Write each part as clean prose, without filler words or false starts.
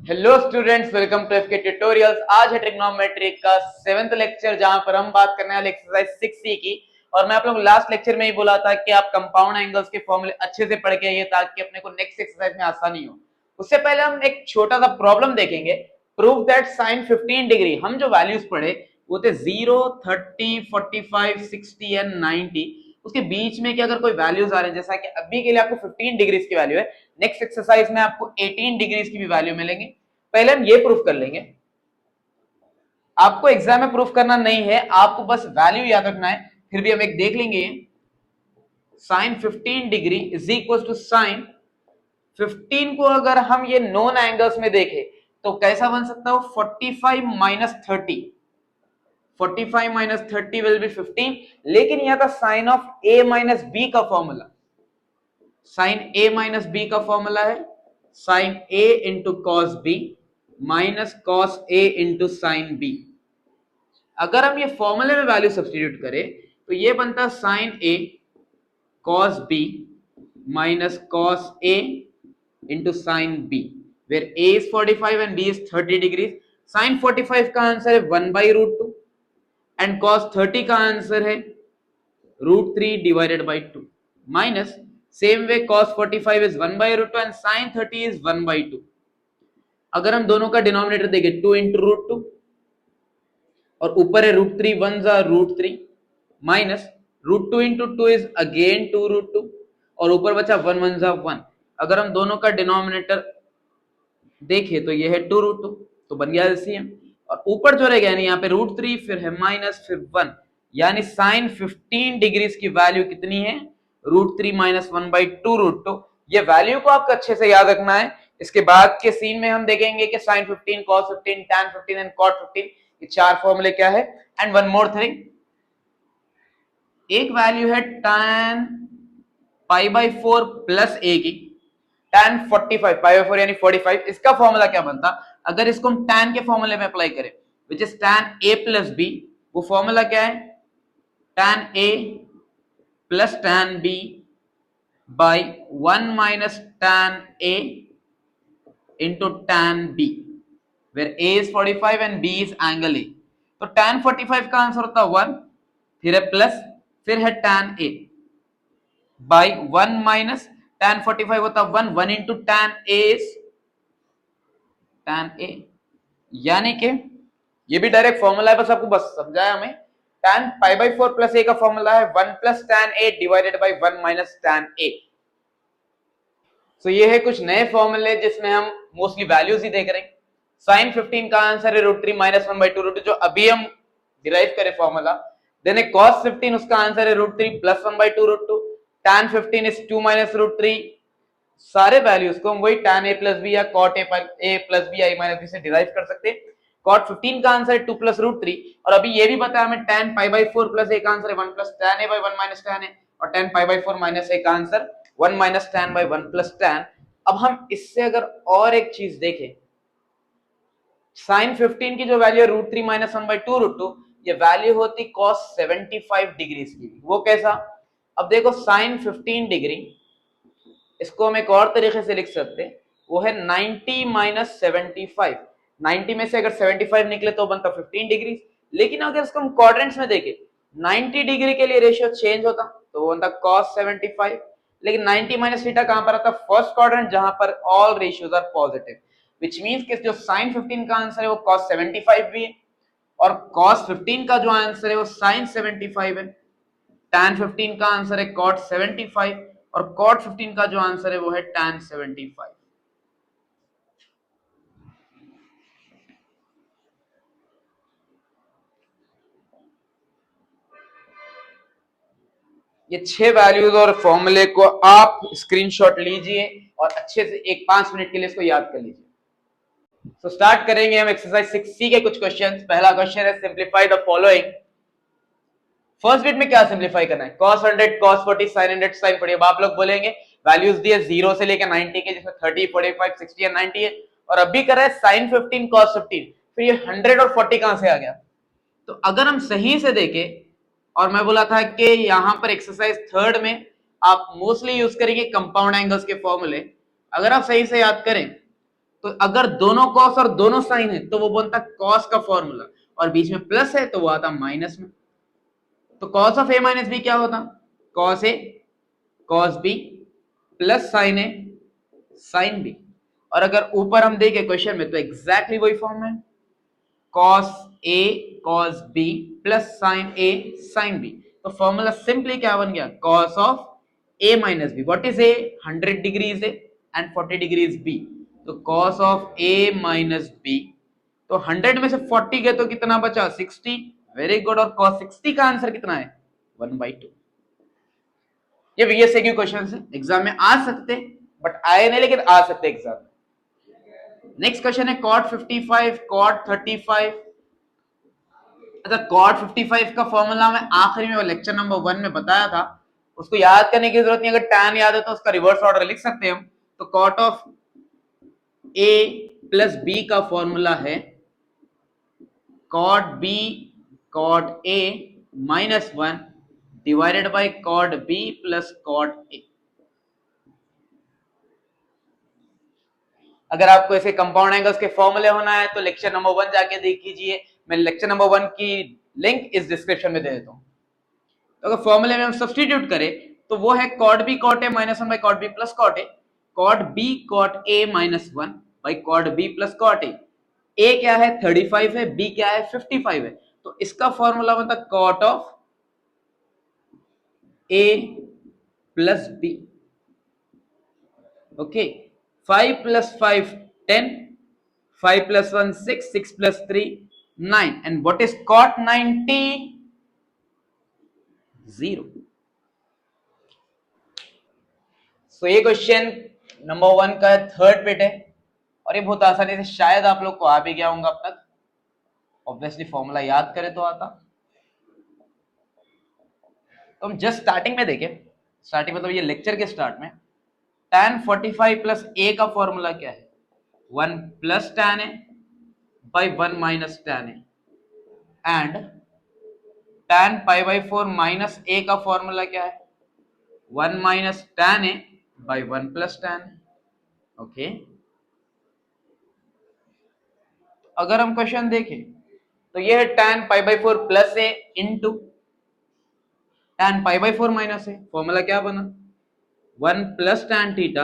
Hello students, welcome to FK tutorials. आज है trigonometry का 7th लेक्चर, जहां पर हम बात करने वाले एक्सरसाइज 6C की। और मैं आप लोग लास्ट लेक्चर में ही बोला था कि आप कंपाउंड एंगल्स के फॉर्मूले अच्छे से पढ़ के आइए ताकि अपने को नेक्स्ट एक्सरसाइज में आसानी हो। उससे पहले हम एक छोटा सा प्रॉब्लम देखेंगे। प्रूव दैट साइन 15 डिग्री, हम जो वैल्यूज पढ़े वो थे 0, 30, 45, 60 एंड 90। उसके बीच में कि अगर कोई वैल्यूज आ रहे हैं, जैसा कि अभी के लिए आपको 15 डिग्रीज की वैल्यू है, नेक्स्ट एक्सरसाइज में आपको 18 डिग्रीज की भी वैल्यू मिलेंगे। पहले हम ये प्रूफ कर लेंगे। आपको एग्जाम में प्रूफ करना नहीं है, आपको बस वैल्यू याद रखना है। फिर भी हम एक देख लेंगे। Sine 15 degree is equal to sine 15 को अगर हम ये नॉन एंगल्स में देखें तो कैसा बन सकता है? 45 माइनस 30। 45 minus 30 will be 15। लेकिन यह था sine of A minus B का formula. Sine A minus B का फॉर्मूला है sine A into cos B minus cos A into sine B. अगर हम ये फॉर्मूले में वैल्यू सब्स्टिट्यूट करें तो ये बनता है sine A cos B minus cos A into sine B, where A is 45 and B is 30 degree. Sine 45 का आंसर है 1/√2 एंड कॉस 30 का आंसर है √3 divided by 2 minus same way cos 45 is 1/√2 and sin 30 is 1/2। अगर हम दोनों का denominator देखें 2 into √2 और ऊपर है √3 1 जा √3 माइनस √2 into 2 is again 2√2 और ऊपर बचा 1 1 जा 1। अगर हम दोनों का डिनोमिनेटर देखें तो यह है 2√2, तो बन गया एलसीएम। और ऊपर जो रह गया यहाँ पे √3 फिर है माइनस फिर 1, यानी साइन 15 डिग्रीज की वैल्यू कितनी है? √3 माइनस 1/2√2। ये वैल्यू को आपको अच्छे से याद रखना है। इसके बाद के सीन में हम देखेंगे कि sine 15, cos 15, tan 15 and cot 15 ये चार फॉर्मूले क्या है। एंड वन मोर थिंग, एक वैल्यू है टैन π/4 प्लस ए की, टैन 45 π/4 यानी 45। इसका फॉर्मूला क्या बनता अगर इसको हम टैन के फॉर्मूले में अप्लाई करें, which is tan A plus B. वो फॉर्मूला क्या है? Tan A plus tan B by 1 minus tan A into tan B, where A is 45 and B is angle A। तो tan 45 का आंसर होता है 1, फिर है प्लस, फिर है tan A by 1 minus tan 45 होता है 1 into tan A is tan A। यानी कि ये भी डायरेक्ट फॉर्मूला है, बस आपको बस समझाया हमें। tan π/4 प्लस A का फॉर्मूला है 1 plus tan A divided by 1 minus tan A। तो ये है कुछ नए फॉर्मूले जिसमें हम मोस्टली वैल्यूज ही देख रहे हैं। साइन 15 का आंसर है √3 माइनस 1/2√2, जो अभी हम डिराइव करें फॉर्मूला। देन कॉस 15 उसका आंसर है √3 प्लस 1/2√2। Tan 15 is 2 minus √3। सारे वैल्यूज को हम वही टैन ए प्लस बी या cot A plus B I minus B से डिराइव कर सकते हैं। कॉट 15 का आंसर है 2 प्लस √3, और अभी ये भी बताया हमें टैन π/4 प्लस ए का आंसर है 1 plus tan A by 1 minus tan A, और टैन π/4 माइनस ए का answer 1 minus tan by 1 plus tan. अब हम इससे अगर और एक चीज देखें, साइन 15 की जो वैल्यू है √3 माइनस 1/2√2, ये वैल्यू होती कॉस 75 डिग्रीज की। वो कैसा? अब देखो साइन 15 डिग्री, इसको हम एक और तरीके से लिख सकते हैं, वो है 90 माइनस 75। 90 में से अगर 75 निकले तो बनता 15 डिग्री। लेकिन अगर इसको हम क्वाड्रेंट्स में देखें, 90 डिग्री के लिए रेशियो चेंज होता तो वो बनता cos 75। लेकिन 90 माइनस थीटा कहां पर आता? फर्स्ट क्वाड्रेंट, जहां पर all ratios are positive, which means कि जो sin 15 का आंसर है वो cos 75 भी है, और cos 15 का जो आंसर है वो sin 75 है। tan 15 का आंसर है cot 75, और cot 15 का जो आंसर है वो है tan 75। ये 6 वैल्यूज और फॉर्मूले को आप स्क्रीनशॉट लीजिए और अच्छे से 1-5 मिनट के लिए इसको याद कर लीजिए। तो स्टार्ट करेंगे हम एक्सरसाइज 6C के कुछ क्वेश्चंस। पहला क्वेश्चन है simplify the following. First bit में क्या सिंप्लीफाई करना है? cos 100, cos 40, sin 100, sin 40। अब आप लोग बोलेंगे वैल्यूज दिए 0 से लेकर 90 के, जिसमें 30, 45, 60 और 90 है, और अभी कर रहा है sin 15, cos 15। फिर ये 100 और 40 कहां से आ गया? तो अगर हम सही से देखें, और मैं बोला था कि यहां पर एक्सरसाइज 3rd में आप मोस्टली यूज करेंगे कंपाउंड एंगल्स के फॉर्मूले। अगर आप सही से याद करें तो अगर दोनों कॉस और दोनों साइन है तो वो बनता कॉस का फॉर्मूला, और बीच में प्लस है तो वो आता माइनस में। तो cos of A minus B क्या होता, cos A cos B plus sine A sine B. और अगर ऊपर हम देखें क्वेश्चन में तो एग्जैक्टली वही फॉर्म है, cos A cos B plus sin A sin B। तो फॉर्मूला सिंपली क्या बन गया, cos of A minus B. What is A, 100 degrees A and 40 degrees B। तो cos of A minus B, तो 100 में से 40 गए तो कितना बचा, 60। Very good. और cos 60 का आंसर कितना है, 1/2। ये VSAQ क्वेश्चन है, एग्जाम में आ सकते बट आए नहीं, लेकिन आ सकते एग्जाम में। नेक्स्ट क्वेश्चन है cot 55 cot 35। अच्छा, cot 55 का फॉर्मूला मैं आखिरी में लेक्चर नंबर 1 में बताया था, उसको याद करने की जरूरत नहीं। अगर tan याद है तो उसका रिवर्स ऑर्डर लिख सकते हैं हम। तो cot of a plus b का फॉर्मूला है cot b cot a minus 1 divided by cot b plus cot a। अगर आपको ऐसे कंपाउंड एंगल्स के फॉर्मूले होना है तो लेक्चर नंबर 1 जाके देख लीजिए, मैं लेक्चर नंबर 1 की लिंक इस डिस्क्रिप्शन में दे देता हूं। तो अगर फॉर्मूले में हम सब्स्टिट्यूट करें तो वो है cot b cot a minus 1 by cot b plus cot a, cot b cot a minus 1 by cot b plus cot a। a क्या है 35 है, b क्या है 55 है, तो इसका फॉर्मूला बनता cot of a plus b। Okay, 5 plus 5 10, 5 plus 1 6, 6 plus 3 9, and what is cot 90, 0। सो ये क्वेश्चन नंबर 1 का थर्ड बिट है, और ये बहुत आसानी से शायद आप लोग को आ भी गया होगा अब तक। ऑब्वियसली फॉर्मूला याद करें तो आता। तो हम जस्ट स्टार्टिंग में देखें, स्टार्टिंग मतलब ये लेक्चर के स्टार्ट में tan 45 प्लस a का फॉर्मूला क्या है, 1 plus tan a by 1 minus tan a। And tan pi by 4 minus a का फॉर्मूला क्या है, 1 minus tan a by 1 plus tan a। Okay, अगर हम क्वेश्चन देखें तो ये है tan pi by 4 plus a into tan pi by 4 minus a। Formula क्या बना, 1 plus tan theta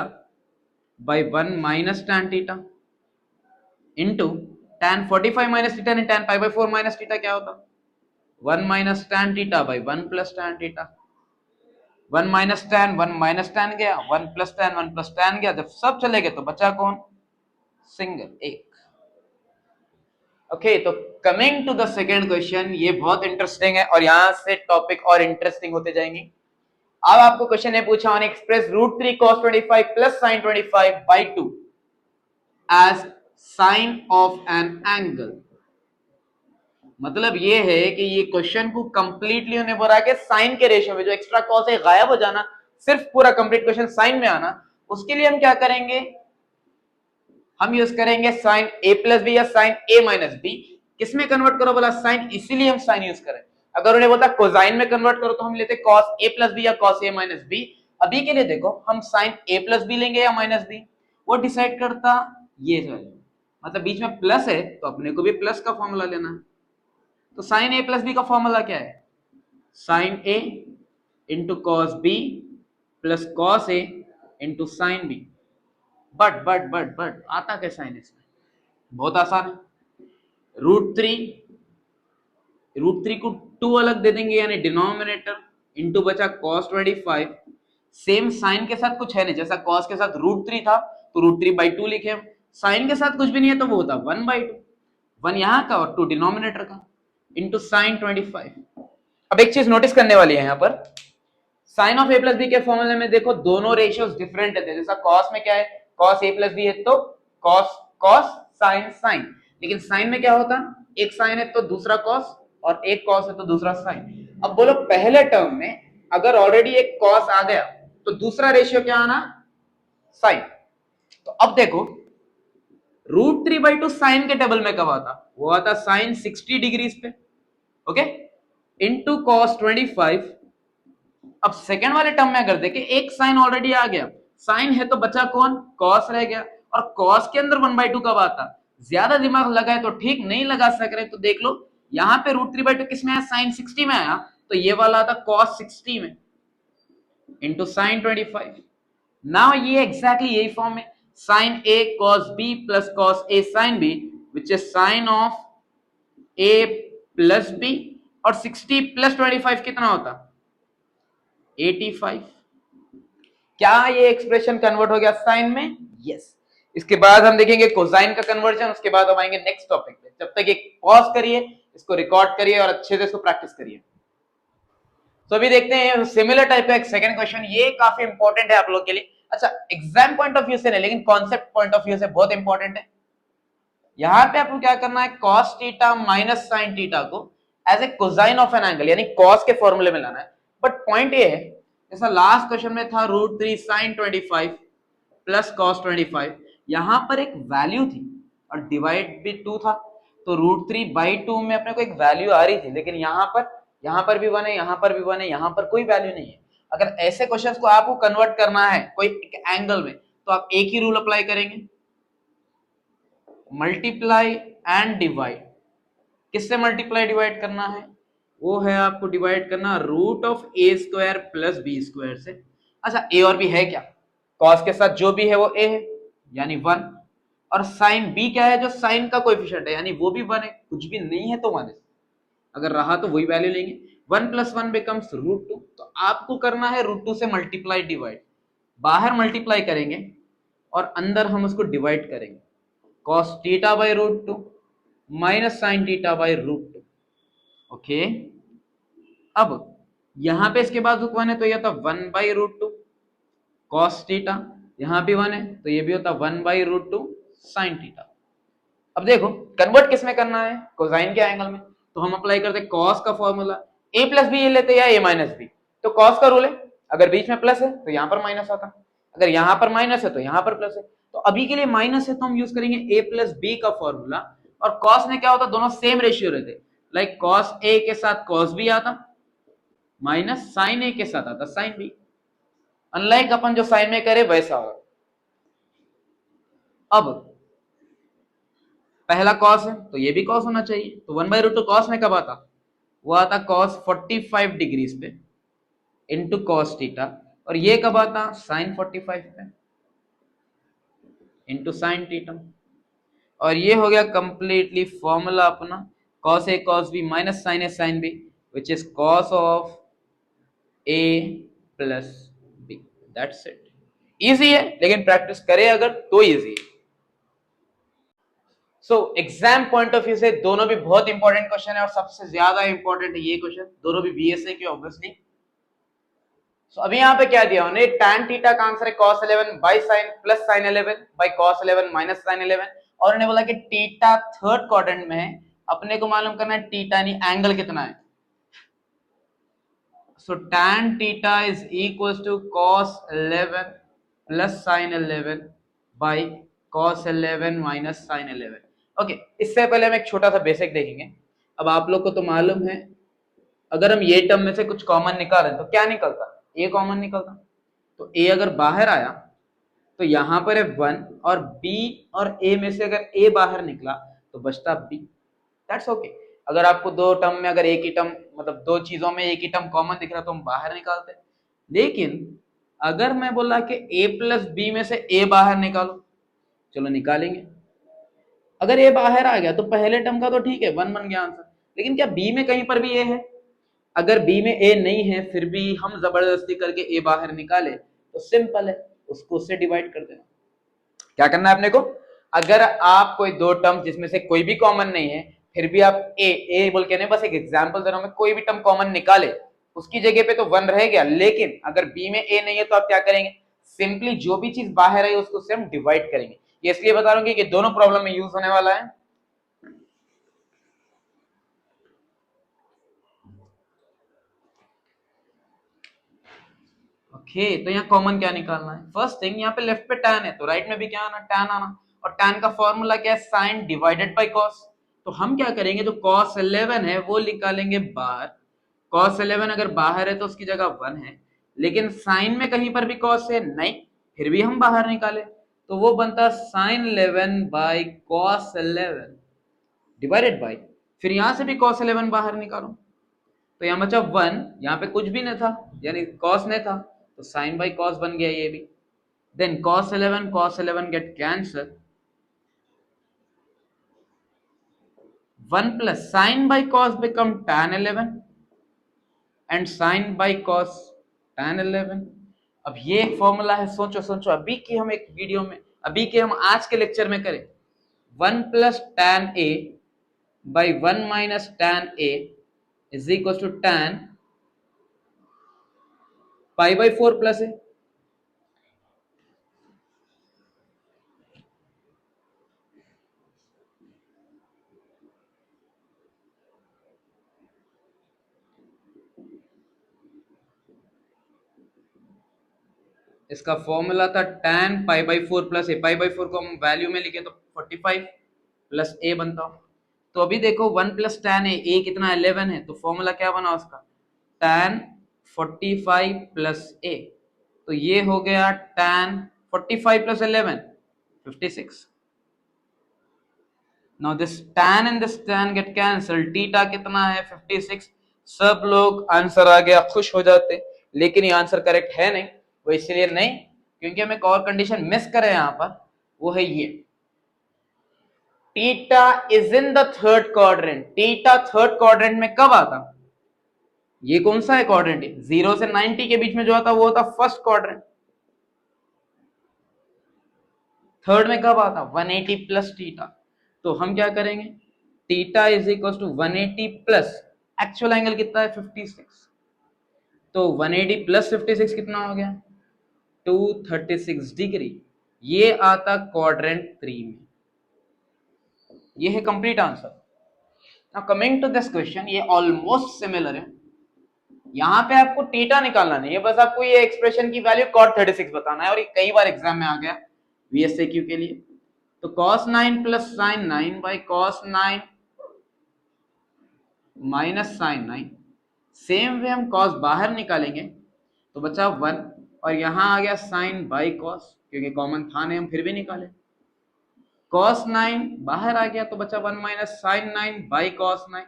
by 1 minus tan theta into tan 45 minus theta ने tan pi by 4 minus theta क्या होता, 1 minus tan theta by 1 plus tan theta. 1 minus tan गया, 1 plus tan गया, जब सब चले गए तो बचा कौन, सिंगल एक। ओके, तो coming to the second question, ये बहुत इंटरेस्टिंग है और यहां से टॉपिक और इंटरेस्टिंग होते जाएंगे। अब आपको क्वेश्चन है पूछा on express √3 cos 25 plus sin 25 by 2 as sine of an angle. मतलब ये है कि ये क्वेश्चन को कंप्लीटली उन्हें बोला कि साइन के रेशियो में जो एक्स्ट्रा कॉस है गायब हो जाना, सिर्फ पूरा कंप्लीट क्वेश्चन साइन में आना। उसके लिए हम क्या करेंगे, हम यूज करेंगे साइन a प्लस बी या साइन a माइनस बी। किसमें कन्वर्ट करो बोला, साइन, इसीलिए हम साइन यूज करें। अगर उन्हें बोलता कोसाइन में कन्वर्ट करो तो हम लेते cos a प्लस बी या cos a माइनस बी। अभी के लिए देखो हम साइन a प्लस बी लेंगे या माइनस बी, वो डिसाइड करता ये जो है, मतलब बीच में प्लस है तो अपने को भी प्लस का फॉर्मूला लेना है। तो साइन a प्लस बी का फॉर्मूला क्या है, sine a into cos B plus cos a into sine B. But आता कैसा है इसमें, बहुत आसान है। √3 को 2 अलग दे देंगे यानी डिनोमिनेटर, इंटू बचा cos 25। सेम साइन के साथ कुछ है नहीं, जैसा cos के साथ √3 था तो √3/2 लिखे हम, साइन के साथ कुछ भी नहीं है तो वो होता 1/2, 1 यहाँ का और 2 डिनोमिनेटर का, इंटू साइन 25। अब एक चीज नोटिस करने वाली है यहाँ पर, sine of a plus B के फॉर्मूले में देखो दोनों रेशियोज डिफरेंट है। जैसा cos में क्या है, cos a प्लस बी है तो cos sin, लेकिन साइन में क्या होता, एक साइन है तो दूसरा cos और एक cos है तो दूसरा sin। अब बोलो पहले टर्म में अगर ऑलरेडी एक cos आ गया तो दूसरा रेशियो क्या आना, sin। तो अब देखो √3/2 साइन के टेबल में कब आता, वो आता साइन 60 डिग्रीज पे, ओके, इंटू cos 25। अब सेकेंड वाले टर्म में अगर देखें एक साइन ऑलरेडी आ गया, साइन है तो बचा कौन, cos रह गया, और cos के अंदर 1/2 कब आता? ज्यादा दिमाग लगाए तो ठीक, नहीं लगा सक रहे तो देख लो, यहाँ पे √3/2 किस में आया? sin 60 में आया, तो ये वाला आता cos 60 में इंटू sin 25। नाउ ये एग्जैक्टली यही फॉर्म है, sin a cos b plus cos a sin b which is sin of a plus b, और 60 प्लस 25 कितना होता? 85। क्या ये एक्सप्रेशन कन्वर्ट हो गया साइन में? यस। इसके बाद हम देखेंगे कोसाइन का कन्वर्जन, उसके बाद हम आएंगे नेक्स्ट टॉपिक पे। जब तक एक पॉज करिए, इसको रिकॉर्ड करिए और अच्छे से इसको प्रैक्टिस करिए। तो अभी देखते हैं सिमिलर टाइप का एक सेकंड क्वेश्चन, ये काफी इंपॉर्टेंट है आप लोग के लिए। अच्छा, एग्जाम पॉइंट ऑफ व्यू से नहीं, लेकिन कॉन्सेप्ट पॉइंट ऑफ व्यू से बहुत इंपॉर्टेंट है। यहां पे आपको क्या करना है, cos theta minus sin theta को as a cosine of an angle यानी cos के फॉर्मूले में लाना है। बट पॉइंट ये है, जैसा लास्ट क्वेश्चन में था √3 sin 25 प्लस cos 25, यहां पर एक वैल्यू थी और डिवाइड भी 2 था, तो √3/2 में अपने को एक वैल्यू आ रही थी, लेकिन यहां पर भी 1 है, यहां पर भी 1 है, यहां पर कोई वैल्यू नहीं है। अगर ऐसे क्वेश्चंस को आपको कन्वर्ट करना है कोई एक एंगल में, तो आप एक ही रूल अप्लाई करेंगे, मल्टीप्लाई एंड डिवाइड। किससे मल्टीप्लाई डिवाइड करना है? वो है आपको डिवाइड करना √a² प्लस b² से। अच्छा, a और b है क्या? cos के साथ जो भी है वो a है यानी 1, और sin b क्या है? जो sin का कोएफिशिएंट है यानी वो भी 1 है, कुछ भी नहीं है तो 1 है, अगर रहा तो वही वैल्यू लेंगे। 1 + 1 बिकम्स √2, तो आपको करना है √2 से मल्टीप्लाई डिवाइड, बाहर मल्टीप्लाई करेंगे और अंदर हम उसको डिवाइड करेंगे, cos θ/√2 माइनस sin θ/√2। ओके, अब यहां पे इसके बाद 1 है तो ये होता 1/√2 cos θ, यहां भी 1 है तो ये भी होता 1/√2 sin θ। अब देखो कन्वर्ट किस में करना है? कोसाइन के एंगल में, तो हम अप्लाई करते हैं cos का फॉर्मूला, a + b लेते या a - b, तो cos का रूल है, अगर बीच में प्लस है तो यहां पर माइनस आता, अगर यहां पर माइनस है तो यहां पर प्लस है, तो अभी के लिए माइनस है तो हम यूज करेंगे a + b का फॉर्मूला। और cos में क्या होता, दोनों सेम रेशियो रहते, लाइक cos a के साथ cos b आता, माइनस sin a के साथ आता sin b, अनलाइक अपन जो साइन में करे वैसा होगा। अब पहला cos है तो ये भी cos होना चाहिए, तो 1/√2 cos में कब आता? वो आता cos 45 डिग्रीज पे इंटू cos θ, और ये कब आता? sin 45 पे इंटू sin θ, और ये हो गया कंप्लीटली फॉर्मूला अपना cos a cos b minus sin a sin b which is cos of a plus b। That's it. Easy है, लेकिन प्रैक्टिस करे अगर तो इजी है। So exam point of view से दोनों भी बहुत इंपॉर्टेंट क्वेश्चन है, और सबसे ज्यादा इंपॉर्टेंट है ये क्वेश्चन, दोनों भी बीएसए के ऑब्वियसली। सो अभी यहाँ पे क्या दिया उन्हें, tan थीटा का आंसर है cos 11 by sin plus sin 11 by cos 11 minus sin 11, और उन्होंने बोला कि थीटा थर्ड क्वाड्रेंट में है, अपने को मालूम करना है थीटा यानी एंगल कितना है। So tan theta is equal to cos 11 plus sin 11 by cos 11 minus sin 11। Okay, इससे पहले हम एक छोटा सा बेसिक देखेंगे। अब आप लोग को तो मालूम है, अगर हम ये टर्म में से कुछ कॉमन निकालें तो क्या निकलता? ए कॉमन निकलता, तो ए अगर बाहर आया तो यहां पर है 1, और बी और ए में से अगर ए बाहर निकला तो बचता बी। That's okay. अगर आपको दो टर्म में अगर एक ही टर्म, मतलब दो चीजों में एक ही टर्म कॉमन दिख रहा तो हम बाहर निकालते हैं, लेकिन अगर मैं बोला कि a प्लस बी में से a बाहर निकालो, चलो निकालेंगे। अगर a बाहर आ गया तो पहले टर्म का तो ठीक है, 1 बन गया आंसर, लेकिन क्या b में कहीं पर भी a है? अगर b में a नहीं है फिर भी हम जबरदस्ती करके a बाहर निकाले तो सिंपल है, उसको उससे डिवाइड कर देना। क्या करना है अपने को, अगर आप कोई दो टर्म जिसमें से कोई भी कॉमन नहीं है, फिर भी आप a बोल के नहीं, बस एक एग्जांपल दे रहा हूं मैं, कोई भी टर्म कॉमन निकाले उसकी जगह पे तो 1 रह गया, लेकिन अगर b में a नहीं है तो आप क्या करेंगे, सिंपली जो भी चीज बाहर है उसको उससे हम डिवाइड करेंगे। ये इसलिए बता रहा हूं कि दोनों प्रॉब्लम में यूज होने वाला है। ओके, तो यहाँ कॉमन क्या निकालना है? फर्स्ट थिंग, यहाँ पे लेफ्ट पे tan है तो राइट में भी क्या आना, tan आना, और tan का फॉर्मूला क्या है, sin डिवाइडेड बाय cos। तो हम क्या करेंगे, जो cos 11 है वो निकालेंगे बाहर। cos 11 अगर बाहर है तो उसकी जगह 1 है, लेकिन sin में कहीं पर भी cos है नहीं, फिर भी हम बाहर निकाले तो वो बनता sine 11 by cos 11 divided by, फिर यहां से भी कॉस 11 बाहर निकालो, तो यहां बचा 1, यहां पे कुछ भी नहीं था यानी कॉस नहीं था, तो साइन बाई कॉस बन गया ये भी। Then cos 11 get cancel, 1 plus sin by cos become tan 11 and sin by cos tan 11। अब ये एक फॉर्मूला है, सोचो सोचो, अभी की हम एक वीडियो में, अभी के हम आज के लेक्चर में करें, 1 plus tan a by 1 minus tan a is equals to tan pi by 4 plus a। इसका फॉर्मूला था tan pi by 4 plus a, pi by 4 को हम वैल्यू में लिखे तो 45 प्लस a बनता। तो अभी देखो 1 प्लस tan a कितना 11 है, तो फॉर्मूला क्या बना उसका, tan 45 प्लस a, तो ये हो गया tan 45 plus 11 56। Now this tan and this tan get cancel, theta कितना है 56। सब लोग आंसर आ गया, खुश हो जाते, लेकिन ये आंसर करेक्ट है नहीं, वो इसलिए नहीं क्योंकि हम एक और कंडीशन मिस करें यहां पर, वो है ये, theta is in the third quadrant. Theta third quadrant में कब आता, ये कौन सा है क्वाड्रेंट, 0 से 90 के बीच में जो आता वो होता फर्स्ट क्वाड्रेंट। थर्ड में कब आता 180 प्लस थीटा, तो हम क्या करेंगे, theta is equal to 180 plus actual angle कितना है 56, तो 180 प्लस 56 कितना हो गया 236 डिग्री, ये आता क्वाड्रेंट 3 में। ये है complete answer. Now coming to this question, ये ऑलमोस्ट सिमिलर है, यहां पे आपको थीटा निकालना नहीं है, बस आपको ये एक्सप्रेशन की वैल्यू cot 36 बताना है, और ये कई बार एग्जाम में आ गया VSAQ के लिए। तो cos 9 plus sin 9 by cos 9 minus sin 9, same way हम cos बाहर निकालेंगे तो बचा 1, और यहां आ गया sin बाई cos, क्योंकि कॉमन था नहीं हम फिर भी निकाले, cos 9 बाहर आ गया तो बचा 1 minus sin 9 by cos 9,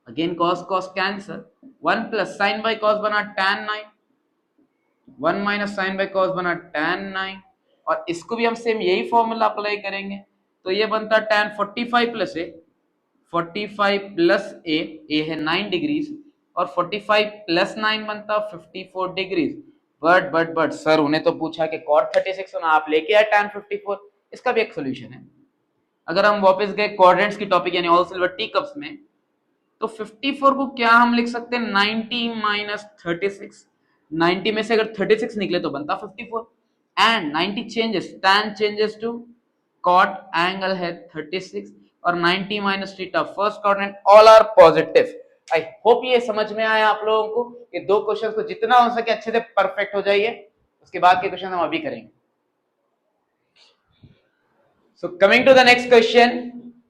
again cos cos cancel, 1 plus sin by cos बना tan 9, 1 minus sin by cos बना tan 9, और इसको भी हम सेम यही फॉर्मूला अप्लाई करेंगे, तो ये बनता tan 45 प्लस ए, 45 प्लस ए है 9 डिग्रीज, और 45 प्लस 9 बनता 54 डिग्रीज। बट सर उन्हें तो पूछा कि cot 36 होना, आप लेके आए tan 54, इसका भी एक सोल्यूशन है। अगर हम वापस गए क्वाड्रेंट्स की टॉपिक यानी ऑल सिल्वर टी कप्स में, तो 54 को क्या हम लिख सकते हैं 90 माइनस 36, 90 में से अगर 36 निकले तो बनता 54, and 90 changes, tan changes to cot angle है 36, और 90 minus theta first quadrant, all are positive. I hope ये समझ में आया आप लोगों को, ये दो क्वेश्चन को जितना हो सके अच्छे से परफेक्ट हो जाइए, उसके बाद के क्वेश्चन हम अभी करेंगे। So coming to the next question,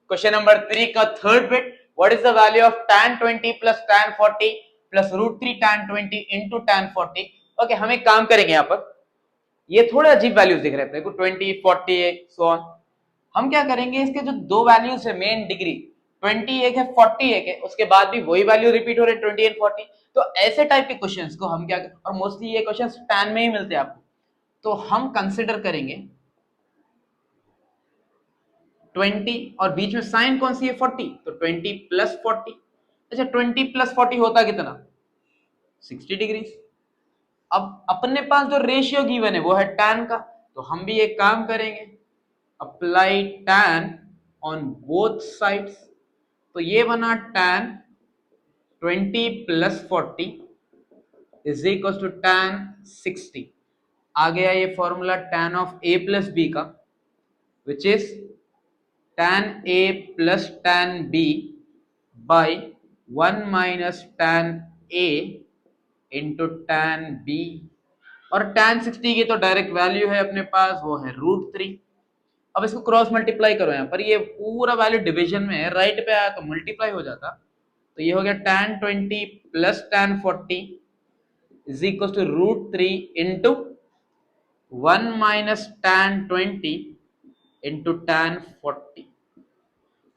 question number 3 का third bit, what is the value of tan 20 plus tan 40 plus root 3 tan 20 into tan 40। Okay, हम एक काम करेंगे यहाँ पर, ये थोड़े अजीब वैल्यूज दिख रहे थे 20 40 सो ऑन, हम क्या करेंगे, इसके जो दो वैल्यूज है मेन डिग्री, 20 एक है 40 एक है, उसके बाद भी वही वैल्यू रिपीट हो रहे 20 एंड 40, तो ऐसे टाइप के क्वेश्चंस को हम क्या, और मोस्टली ये क्वेश्चंस tan में ही मिलते हैं आपको, तो हम कंसिडर करेंगे 20 और बीच में साइन कौन सी है 40, तो 20 प्लस 40। अच्छा 20 प्लस 40 होता कितना 60 डिग्री। अब अपने पास जो रेशियो गिवन है वो है tan का, तो हम भी एक काम करेंगे, apply tan on both sides, तो ये बना tan 20 plus 40 is equal to tan 60। आ गया ये formula tan of a plus b का, which is tan a plus tan b by 1 minus tan a into tan b, और tan 60 की तो डायरेक्ट वैल्यू है अपने पास, वो है √3। अब इसको क्रॉस मल्टीप्लाई करो, यहाँ पर ये पूरा वैल्यू डिवीजन में है, राइट पे आया तो मल्टीप्लाई हो जाता, तो ये हो गया tan 20 plus tan 40 is equal to √3 into 1 minus tan 20 into tan 40।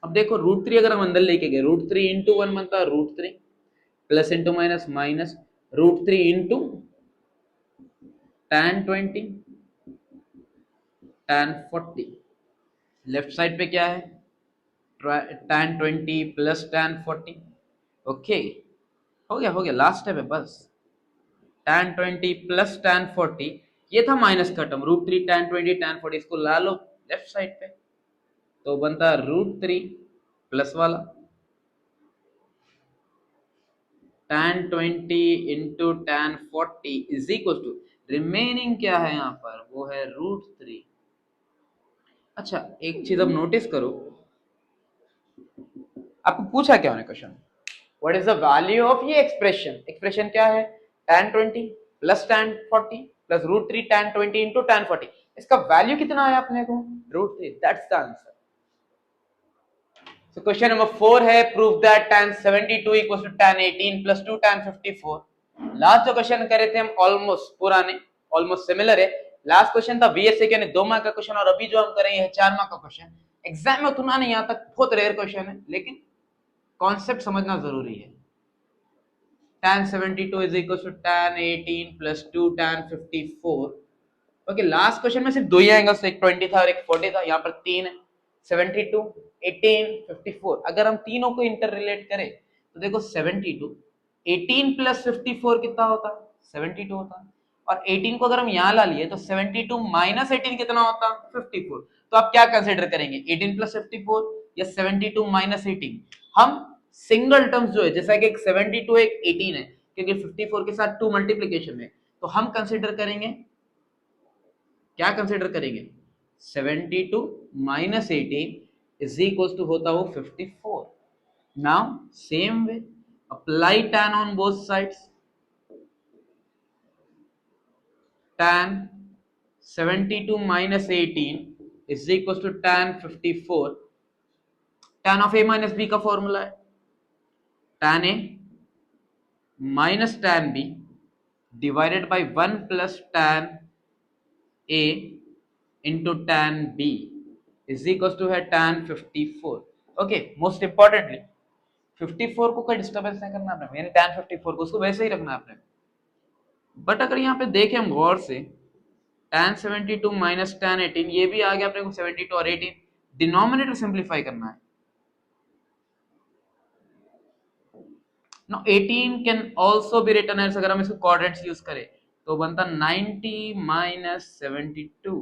अब देखो √3 अगर हम अंदर लेके गए, √3 इंटू 1 बनता है √3 plus into minus minus √3 into tan 20 tan 40। Left side पे क्या है, tan 20 प्लस tan 40। ओके, हो गया लास्ट स्टेप है बस। tan 20 प्लस tan 40, ये था माइनस का टर्म, √3 tan 20 tan 40, इसको ला लो लेफ्ट साइड पे, तो बनता है √3 प्लस वाला tan 20 into tan 40 is equal to remaining क्या है यहाँ पर, वो है √3। अच्छा एक चीज अब नोटिस करो, आपको पूछा क्या है question, what is the value of ये एक्सप्रेशन, एक्सप्रेशन क्या है, tan 20 plus tan 40 plus √3 tan 20 into tan 40, इसका वैल्यू कितना आया अपने को, √3, that's the answer. So question number 4 है prove that tan 72 equals to tan 18 plus 2 tan 54। Last जो क्वेश्चन करे थे हम ऑलमोस्ट पुराने, ऑलमोस्ट सिमिलर है। लास्ट क्वेश्चन था VSA के 2 मार्क का क्वेश्चन, और अभी जो हम करेंगे है 4 मार्क का क्वेश्चन। एग्जाम में उतना नहीं आता, बहुत रेयर क्वेश्चन है, लेकिन कॉन्सेप्ट समझना जरूरी है। tan 72 is equals to tan 18 plus 2 tan 54। Okay, last question में सिर्फ 2 ही एंगल्स, एक 20 था और एक 40 था, यहाँ पर 3 है, 72 18 54। अगर हम तीनों को इंटर रिलेट करें तो देखो 72 18 प्लस 54 कितना होता, 72 होता, और 18 को अगर हम यहाँ ला लिए तो 72 माइनस 18 कितना होता, 54। तो आप क्या कंसिडर करेंगे, 18 प्लस 54 या 72 माइनस 18। हम सिंगल टर्म्स जो है, जैसा कि एक 72 एक 18 है, क्योंकि 54 के साथ 2 मल्टीप्लीकेशन है, तो हम कंसिडर करेंगे, क्या कंसिडर करेंगे, 72 माइनस 18 इज इक्वल टू होता हो 54। Now same way apply tan on both sides, tan 72 minus 18 is equal to tan 54। tan of a minus b का फॉर्मूला है tan a minus tan b divided by 1 plus tan a into tan b is equal to है tan 54। Okay, most importantly 54 को कोई disturbance नहीं करना आपने, यानी tan 54 को उसको वैसे ही रखना आपने। बट अगर यहाँ पे देखें हम गौर से, tan 72 माइनस tan 18, ये भी आ गया अपने को 72 और 18, डिनोमिनेटर सिंप्लीफाई करना है। Now 18 can also be written as, अगर हम इसको कोऑर्डिनेट्स यूज करें तो बनता 90 minus 72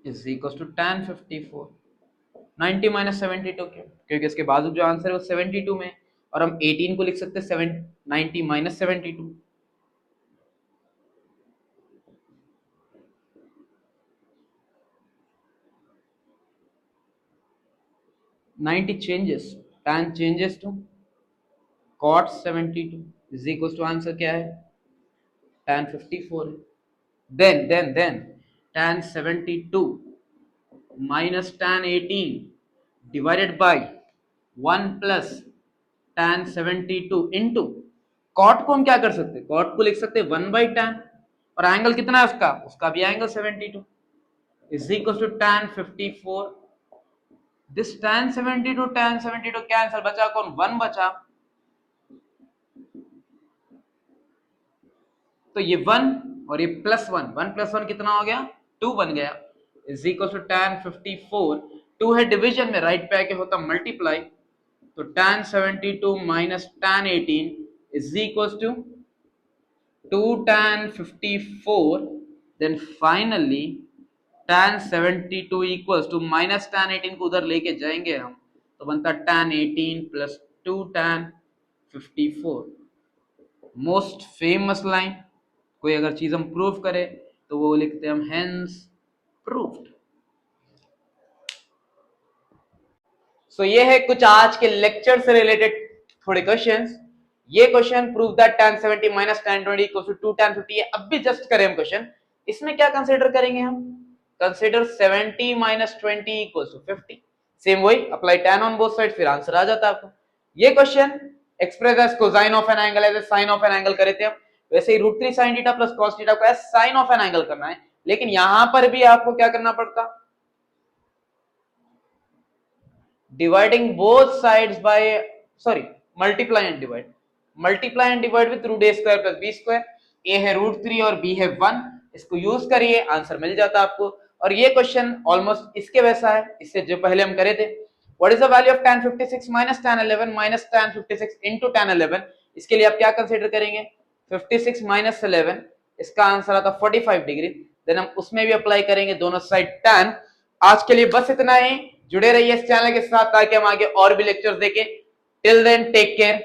is equal to tan 54। 90 minus 72 क्यों, क्योंकि इसके बाद जो आंसर है वो 72 में, और हम 18 को लिख सकते हैं 90 minus 72। Ninety changes, tan changes to cot 72 is equal to answer क्या है, tan 54 है। then tan 72 minus tan 18 divided by 1 plus tan 72 into cot को हम क्या कर सकते हैं, कॉट को लिख सकते हैं 1 बाई tan, और एंगल कितना है उसका, उसका भी angle 72 is equal to tan 54। This tan 72 cancel, बचा कौन, 1 बचा, तो ये 1 और ये प्लस 1, 1 प्लस 1 कितना हो गया, 2 बन गया, इज इक्वल टू tan 54। 2 है डिवीजन में, राइट पे आके होता मल्टीप्लाई, तो tan 72 minus tan 18 is equal to 2 tan 54। Then finally tan 72 equals to minus tan 18 को उधर लेके जाएंगे हम, तो बनता tan 18 plus 2 tan 54। Most famous line, कोई अगर चीज हम प्रूव करे तो वो लिखते हैं हम हेंस प्रूव्ड। सो ये है कुछ आज के लेक्चर से रिलेटेड थोड़े क्वेश्चंस। ये question prove that tan 70 minus tan 20 equals to 2 tan 50 है। अब भी जस्ट करें हम क्वेश्चन, इसमें क्या कंसीडर करेंगे हम, consider 70 minus 20 equals to 50। Same वही apply tan on both side, फिर आंसर आ जाता है आपको। ये question express as cosine of an angle as sine of an angle करे थे हम, वैसे ही √3 sin theta plus cos theta को साइन ऑफ एन एंगल करना है, लेकिन यहां पर भी आपको क्या करना पड़ता, dividing both sides by sorry multiply and divide with √a² plus b²। a है √3 और b है 1, इसको यूज करिए, आंसर मिल जाता आपको। और ये क्वेश्चन ऑलमोस्ट इसके वैसा है, इससे जो पहले हम करे थे। What is the value of tan 56 minus tan 11 minus tan 56 into tan 11? इसके लिए आप क्या कंसीडर करेंगे, 56 माइनस 11, इसका आंसर आता 45 डिग्री। देन हम उसमें भी अप्लाई करेंगे दोनों साइड tan। आज के लिए बस इतना ही, जुड़े रहिए इस चैनल के साथ ताकि हम आगे और भी लेक्चर्स देखें। Till then take care.